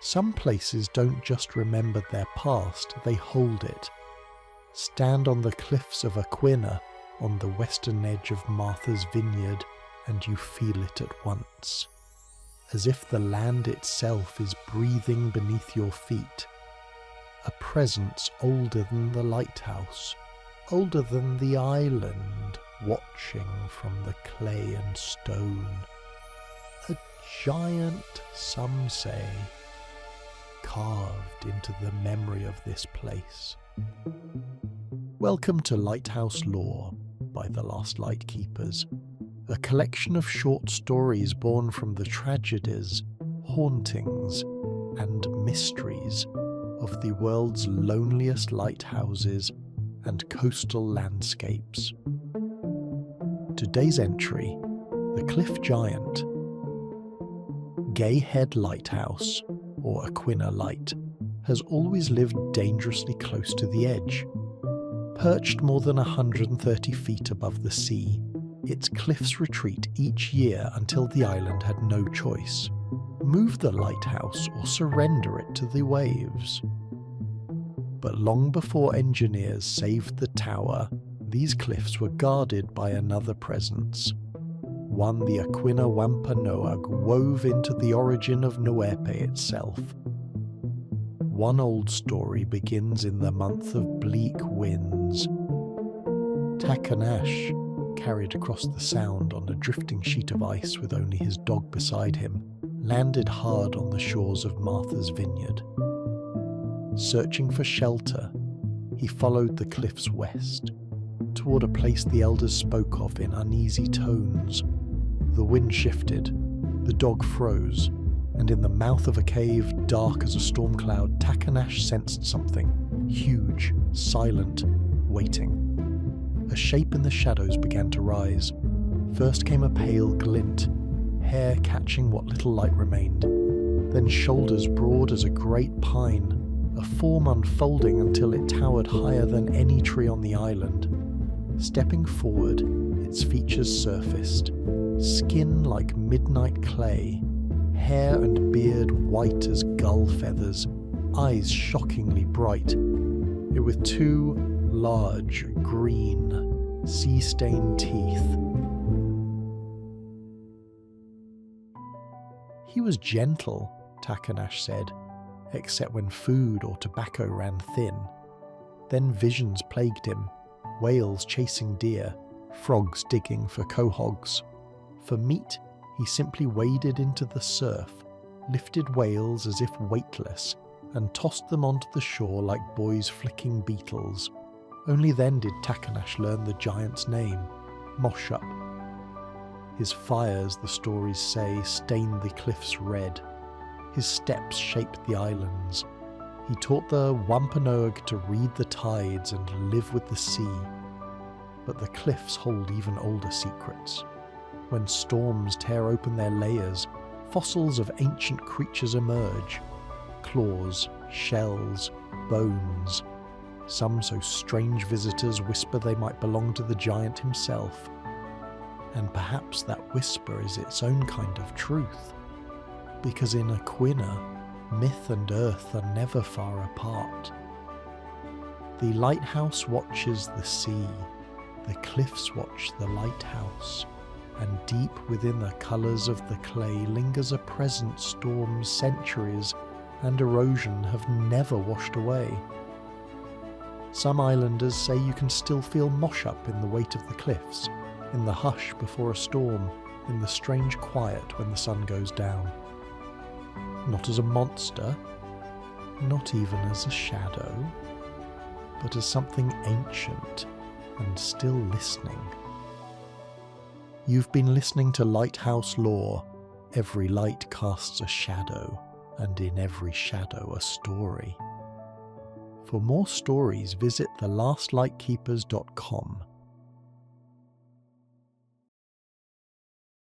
Some places don't just remember their past, they hold it. Stand on the cliffs of Aquinnah, on the western edge of Martha's Vineyard, and you feel it at once. As if the land itself is breathing beneath your feet. A presence older than the lighthouse, older than the island, watching from the clay and stone. A giant, some say, carved into the memory of this place. Welcome to Lighthouse Lore by the Last Lightkeepers, a collection of short stories born from the tragedies, hauntings, and mysteries of the world's loneliest lighthouses and coastal landscapes. Today's entry, The Cliff Giant. Gay Head Lighthouse, or Aquinnah Light, has always lived dangerously close to the edge. Perched more than 130 feet above the sea, its cliffs retreat each year until the island had no choice: move the lighthouse or surrender it to the waves. But long before engineers saved the tower, these cliffs were guarded by another presence, one the Aquinnah Wampanoag wove into the origin of Nuepe itself. One old story begins in the month of bleak winds. Takanash, carried across the sound on a drifting sheet of ice with only his dog beside him, landed hard on the shores of Martha's Vineyard. Searching for shelter, he followed the cliffs west, toward a place the elders spoke of in uneasy tones. The wind shifted, the dog froze, and in the mouth of a cave dark as a storm cloud, Takanash sensed something, huge, silent, waiting. A shape in the shadows began to rise. First came a pale glint, hair catching what little light remained, then shoulders broad as a great pine, a form unfolding until it towered higher than any tree on the island. Stepping forward, its features surfaced, skin like midnight clay, hair and beard white as gull feathers, eyes shockingly bright, yet with two large, green, sea-stained teeth. He was gentle, Takanash said, except when food or tobacco ran thin. Then visions plagued him, whales chasing deer, frogs digging for quahogs. For meat, he simply waded into the surf, lifted whales as if weightless, and tossed them onto the shore like boys flicking beetles. Only then did Takanash learn the giant's name, Moshup. His fires, the stories say, stained the cliffs red. His steps shaped the islands. He taught the Wampanoag to read the tides and live with the sea. But the cliffs hold even older secrets. When storms tear open their layers, fossils of ancient creatures emerge. Claws, shells, bones. Some so strange visitors whisper they might belong to the giant himself. And perhaps that whisper is its own kind of truth. Because in Aquinnah, myth and earth are never far apart. The lighthouse watches the sea, the cliffs watch the lighthouse, and deep within the colours of the clay lingers a presence storms, centuries, and erosion have never washed away. Some islanders say you can still feel mosh-up in the weight of the cliffs, in the hush before a storm, in the strange quiet when the sun goes down. Not as a monster, not even as a shadow, but as something ancient and still listening. You've been listening to Lighthouse Lore. Every light casts a shadow, and in every shadow a story. For more stories, visit thelastlightkeepers.com.